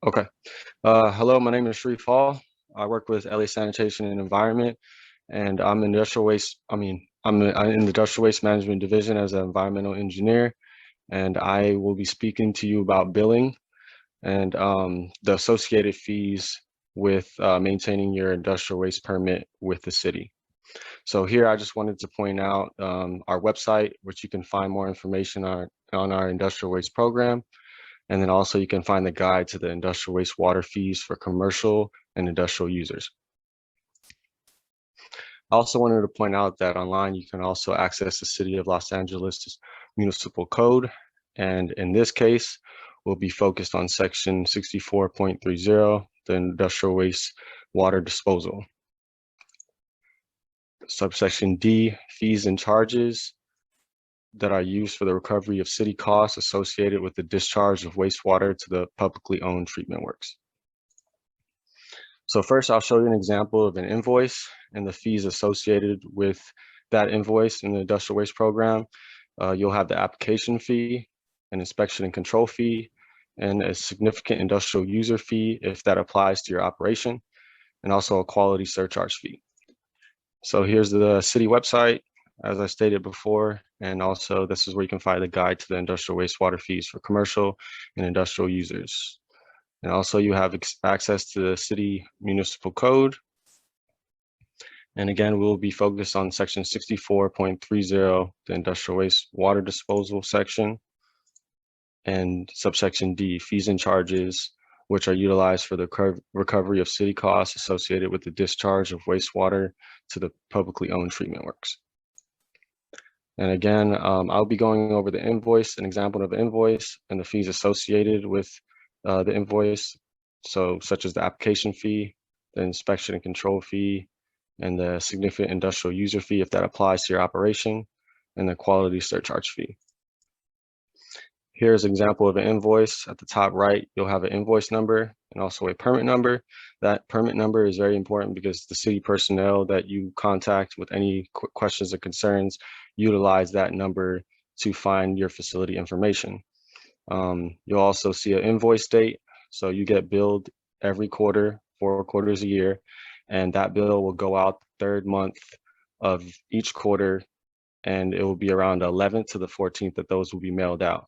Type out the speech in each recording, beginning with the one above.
Okay. Hello, my name is Sharif Hall. I work with LA Sanitation and Environment, and I'm in industrial waste. I'm in the industrial waste management division as an environmental engineer, and I will be speaking to you about billing and the associated fees with maintaining your industrial waste permit with the city. So here, I just wanted to point out our website, which you can find more information on our industrial waste program. And then also you can find the guide to the industrial wastewater fees for commercial and industrial users. I also wanted to point out that online you can also access the City of Los Angeles municipal code. And in this case, we'll be focused on section 64.30, the industrial waste water disposal. Subsection D, fees and charges that are used for the recovery of city costs associated with the discharge of wastewater to the publicly owned treatment works. So first, I'll show you an example of an invoice and the fees associated with that invoice in the industrial waste program. You'll have the application fee, an inspection and control fee, and a significant industrial user fee if that applies to your operation, and also a quality surcharge fee. So here's the city website, as I stated before, and also this is where you can find the guide to the industrial wastewater fees for commercial and industrial users. And also you have access to the city municipal code. And again, we'll be focused on section 64.30, the industrial waste water disposal section, and subsection D, fees and charges, which are utilized for the recovery of city costs associated with the discharge of wastewater to the publicly owned treatment works. And again, I'll be going over the invoice, an example of invoice, and the fees associated with the invoice, so such as the application fee, the inspection and control fee, and the significant industrial user fee if that applies to your operation, and the quality surcharge fee. Here's an example of an invoice. At the top right, you'll have an invoice number and also a permit number. That permit number is very important because the city personnel that you contact with any questions or concerns utilize that number to find your facility information. You'll also see an invoice date. So you get billed every quarter, 4 quarters a year, and that bill will go out the third month of each quarter, and it will be around the 11th to the 14th that those will be mailed out.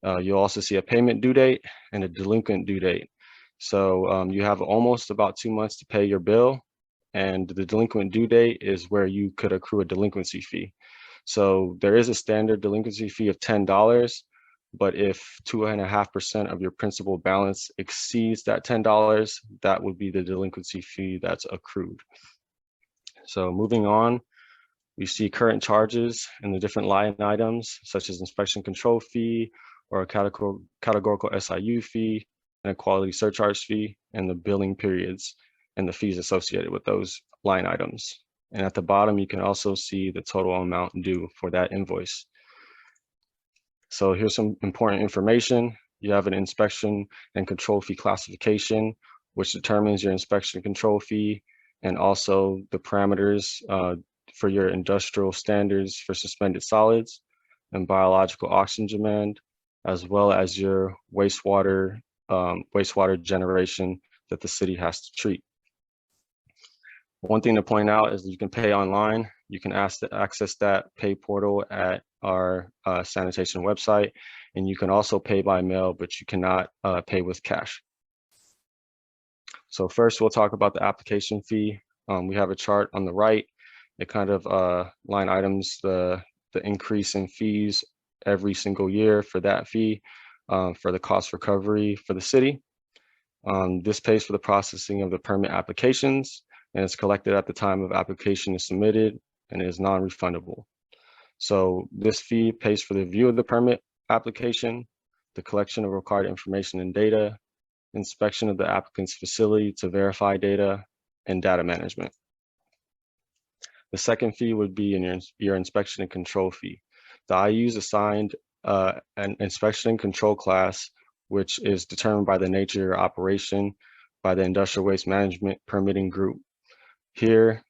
You'll also see a payment due date and a delinquent due date. So you have almost about 2 months to pay your bill, and the delinquent due date is where you could accrue a delinquency fee. So there is a standard delinquency fee of $10, but if 2.5% of your principal balance exceeds that $10, that would be the delinquency fee that's accrued. So moving on, we see current charges in the different line items, such as inspection control fee, or a categorical SIU fee, and a quality surcharge fee, and the billing periods and the fees associated with those line items. And at the bottom, you can also see the total amount due for that invoice. So here's some important information. You have an inspection and control fee classification, which determines your inspection control fee and also the parameters for your industrial standards for suspended solids and biological oxygen demand, as well as your wastewater generation that the city has to treat. One thing to point out is that you can pay online. You can access that pay portal at our sanitation website, and you can also pay by mail, but you cannot pay with cash. So first, we'll talk about the application fee. We have a chart on the right. It kind of line items the increase in fees every single year for that fee, for the cost recovery for the city. This pays for the processing of the permit applications, and it's collected at the time of application is submitted and is non-refundable. So this fee pays for the review of the permit application, the collection of required information and data, inspection of the applicant's facility to verify data, and data management. The second fee would be in your inspection and control fee. The IU's assigned an inspection and control class, which is determined by the nature of your operation by the Industrial Waste Management Permitting Group. Here,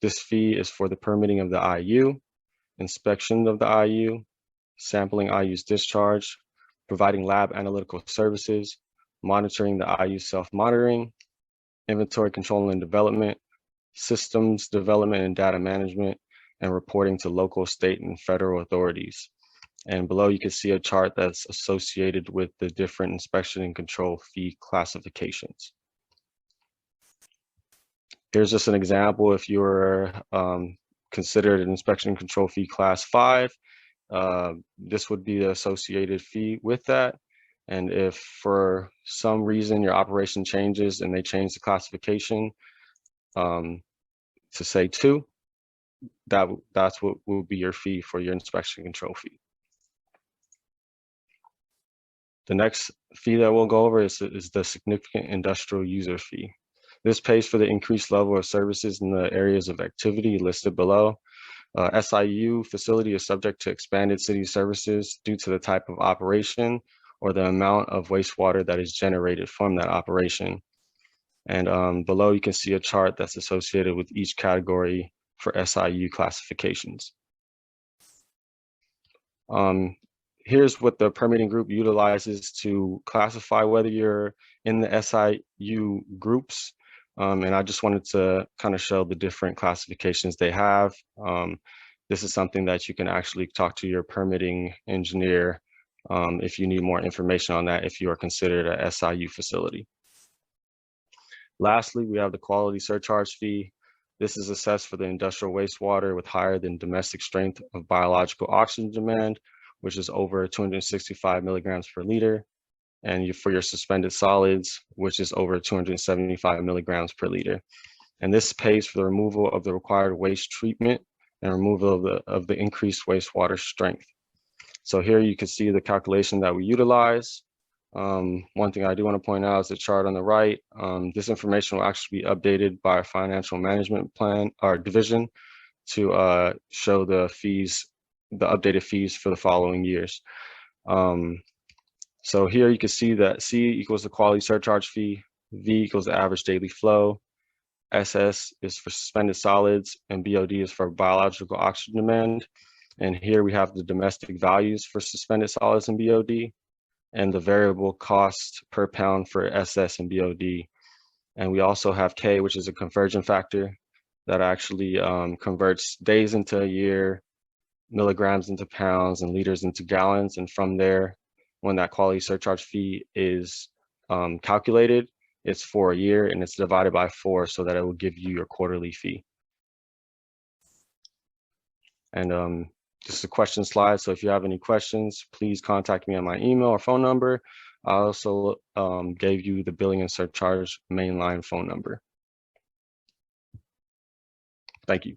this fee is for the permitting of the IU, inspection of the IU, sampling IU's discharge, providing lab analytical services, monitoring the IU self-monitoring, inventory control and development, systems development and data management, and reporting to local, state, and federal authorities. And below you can see a chart that's associated with the different inspection and control fee classifications. Here's just an example. If you're considered an inspection and control fee class 5, this would be the associated fee with that. And if for some reason your operation changes and they change the classification to say 2, that's what will be your fee for your inspection control fee. The next fee that we'll go over is the significant industrial user fee. This pays for the increased level of services in the areas of activity listed below. SIU facility is subject to expanded city services due to the type of operation or the amount of wastewater that is generated from that operation. And below you can see a chart that's associated with each category for SIU classifications. Here's what the permitting group utilizes to classify whether you're in the SIU groups. And I just wanted to kind of show the different classifications they have. This is something that you can actually talk to your permitting engineer if you need more information on that, if you are considered a SIU facility. Lastly, we have the quality surcharge fee. This is assessed for the industrial wastewater with higher than domestic strength of biological oxygen demand, which is over 265 milligrams per liter, and for your suspended solids, which is over 275 milligrams per liter. And this pays for the removal of the required waste treatment and removal of the increased wastewater strength. So here you can see the calculation that we utilize. One thing I do want to point out is the chart on the right. This information will actually be updated by our financial management plan, our division, to show the fees, the updated fees for the following years. So here you can see that C equals the quality surcharge fee, V equals the average daily flow, SS is for suspended solids, and BOD is for biological oxygen demand. And here we have the domestic values for suspended solids and BOD, and the variable cost per pound for SS and BOD. And we also have K, which is a conversion factor that actually converts days into a year, milligrams into pounds, and liters into gallons. And from there, when that quality surcharge fee is calculated, it's for a year and it's divided by 4 so that it will give you your quarterly fee. And this is a question slide, so if you have any questions, please contact me on my email or phone number. I also gave you the billing and surcharge mainline phone number. Thank you.